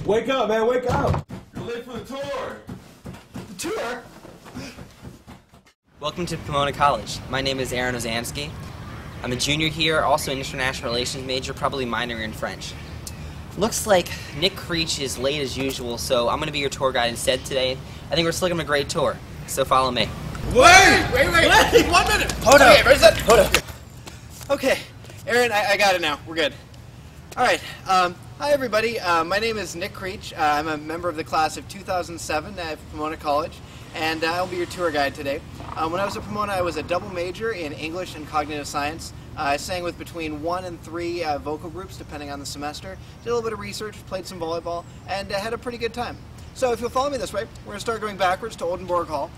Wake up, man, wake up! You're late for the tour! The tour? Welcome to Pomona College. My name is Aaron Ozanski. I'm a junior here, also an international relations major, probably minoring in French. Looks like Nick Creech is late as usual, so I'm going to be your tour guide instead today. I think we're still giving him a great tour, so follow me. Wait! 1 minute! Hold up! Okay, where's that? Hold up! Okay, Aaron, I got it now. We're good. All right. Hi, everybody. My name is Nick Creech. I'm a member of the class of 2007 at Pomona College, and I'll be your tour guide today. When I was at Pomona, I was a double major in English and cognitive science. I sang with between 1 and 3 vocal groups, depending on the semester. Did a little bit of research, played some volleyball, and had a pretty good time. So if you'll follow me this way, we're going to start going backwards to Oldenburg Hall.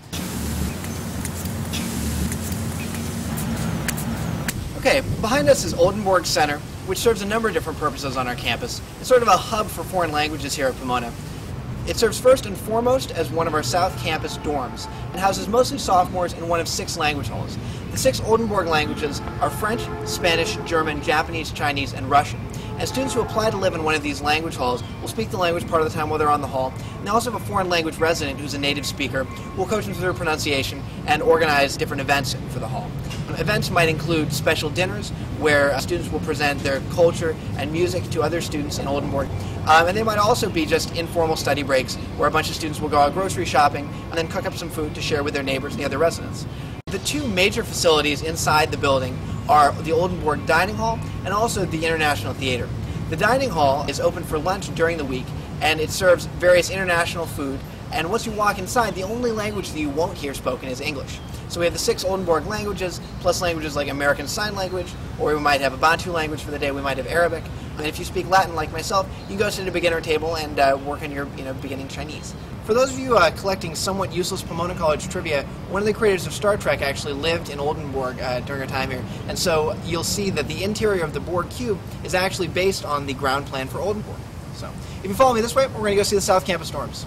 Okay, behind us is Oldenburg Center, which serves a number of different purposes on our campus. It's sort of a hub for foreign languages here at Pomona. It serves first and foremost as one of our South Campus dorms and houses mostly sophomores in one of 6 language halls. The 6 Oldenburg languages are French, Spanish, German, Japanese, Chinese, and Russian. And students who apply to live in one of these language halls will speak the language part of the time while they're on the hall. And they also have a foreign language resident who's a native speaker who will coach them through their pronunciation and organize different events for the hall. Events might include special dinners where students will present their culture and music to other students in Oldenburg. And they might also be just informal study breaks where a bunch of students will go out grocery shopping and then cook up some food to share with their neighbors and the other residents. The 2 major facilities inside the building are the Oldenburg Dining Hall and also the International Theater. The dining hall is open for lunch during the week, and it serves various international food. And once you walk inside, the only language that you won't hear spoken is English. So we have the 6 Oldenburg languages, plus languages like American Sign Language, or we might have a Bantu language for the day, we might have Arabic. And if you speak Latin like myself, you can go sit at a beginner table and work on your beginning Chinese. For those of you collecting somewhat useless Pomona College trivia, one of the creators of Star Trek actually lived in Oldenburg during her time here. And so you'll see that the interior of the Borg cube is actually based on the ground plan for Oldenburg. So if you follow me this way, we're going to go see the South Campus dorms.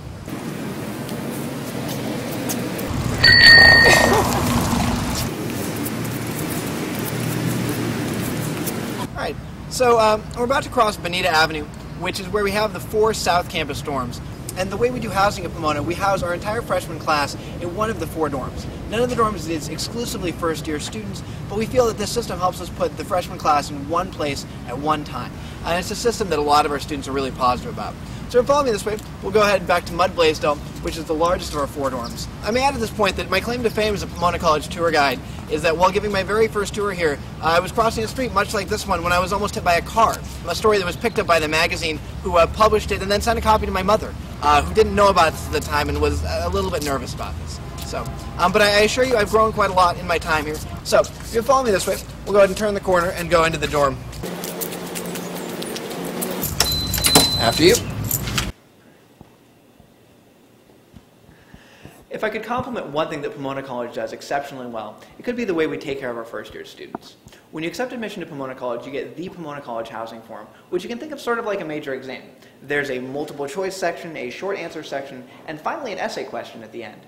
Alright, so we're about to cross Bonita Avenue, which is where we have the 4 South Campus dorms. And the way we do housing at Pomona, we house our entire freshman class in one of the 4 dorms. None of the dorms is exclusively first-year students, but we feel that this system helps us put the freshman class in one place at one time. And it's a system that a lot of our students are really positive about. So follow me this way, we'll go ahead back to Mud Blaisdell, which is the largest of our 4 dorms. I may add at this point that my claim to fame as a Pomona College tour guide is that while giving my very first tour here, I was crossing a street much like this one when I was almost hit by a car. A story that was picked up by the magazine who published it and then sent a copy to my mother, who didn't know about it at the time and was a little bit nervous about this. So, but I assure you I've grown quite a lot in my time here. So, if you follow me this way, we'll go ahead and turn the corner and go into the dorm. After you. If I could compliment one thing that Pomona College does exceptionally well, it could be the way we take care of our first-year students. When you accept admission to Pomona College, you get the Pomona College housing form, which you can think of sort of like a major exam. There's a multiple choice section, a short answer section, and finally an essay question at the end.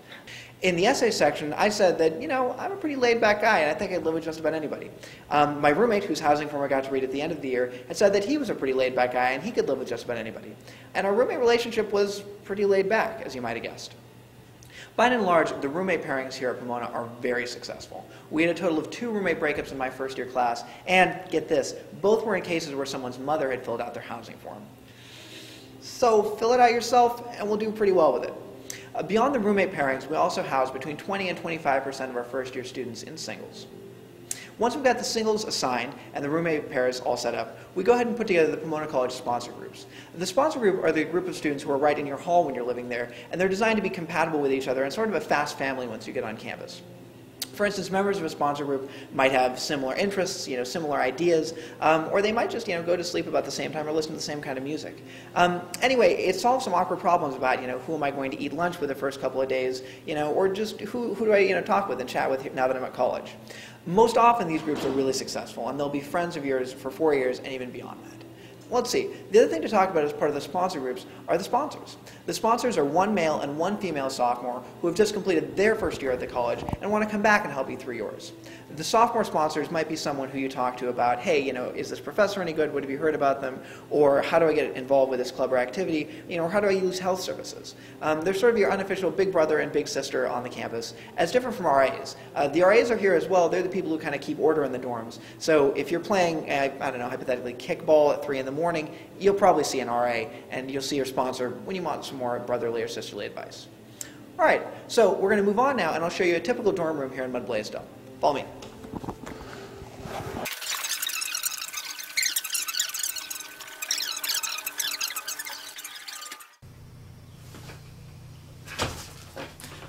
In the essay section, I said that, I'm a pretty laid-back guy, and I think I'd live with just about anybody. My roommate, whose housing form I got to read at the end of the year, had said that he was a pretty laid-back guy, and he could live with just about anybody. And our roommate relationship was pretty laid-back, as you might have guessed. By and large, the roommate pairings here at Pomona are very successful. We had a total of 2 roommate breakups in my first-year class, and get this, both were in cases where someone's mother had filled out their housing form. So fill it out yourself, and we'll do pretty well with it. Beyond the roommate pairings, we also house between 20 and 25% of our first-year students in singles. Once we've got the singles assigned and the roommate pairs all set up, we go ahead and put together the Pomona College sponsor groups. The sponsor group are the group of students who are right in your hall when you're living there, and they're designed to be compatible with each other and sort of a fast family once you get on campus. For instance, members of a sponsor group might have similar interests, similar ideas, or they might just, go to sleep about the same time or listen to the same kind of music. Anyway, it solves some awkward problems about, who am I going to eat lunch with the first couple of days, or just who do I, talk with and chat with now that I'm at college. Most often these groups are really successful, and they'll be friends of yours for 4 years and even beyond that. Let's see. The other thing to talk about as part of the sponsor groups are the sponsors. The sponsors are 1 male and 1 female sophomore who have just completed their first year at the college and want to come back and help you through yours. The sophomore sponsors might be someone who you talk to about, hey, is this professor any good? What have you heard about them? Or how do I get involved with this club or activity? Or how do I use health services? They're sort of your unofficial big brother and big sister on the campus, as different from RAs. The RAs are here as well. They're the people who kind of keep order in the dorms. So if you're playing, I don't know, hypothetically kickball at 3 in the morning, you'll probably see an RA, and you'll see your sponsor when you want some more brotherly or sisterly advice. All right, so we're going to move on now, and I'll show you a typical dorm room here in Mud Blaisdell. Follow me.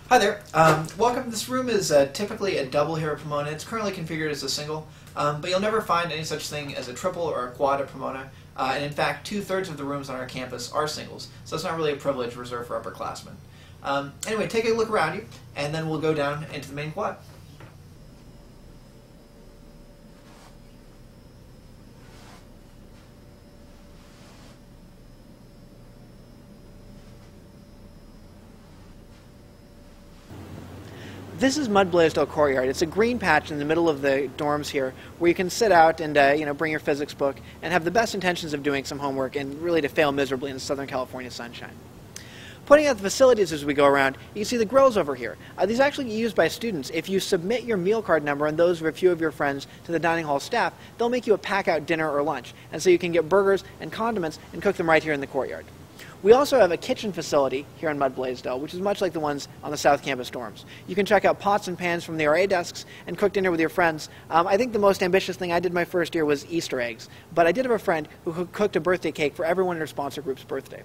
Hi there. Welcome. This room is typically a double here at Pomona. It's currently configured as a single, but you'll never find any such thing as a triple or a quad at Pomona. And in fact, 2/3 of the rooms on our campus are singles, so it's not really a privilege reserved for upperclassmen. Anyway, take a look around you, and then we'll go down into the main quad. This is Mud Blaisdell Courtyard. It's a green patch in the middle of the dorms here where you can sit out and bring your physics book and have the best intentions of doing some homework and really to fail miserably in the Southern California sunshine. Pointing out the facilities as we go around, you can see the grills over here. These are actually used by students. If you submit your meal card number and those of a few of your friends to the dining hall staff, they'll make you a pack-out dinner or lunch. And so you can get burgers and condiments and cook them right here in the courtyard. We also have a kitchen facility here in Mud Blaisdell, which is much like the ones on the South Campus dorms. You can check out pots and pans from the RA desks and cook dinner with your friends. I think the most ambitious thing I did my first year was Easter eggs, but I did have a friend who cooked a birthday cake for everyone in her sponsor group's birthday.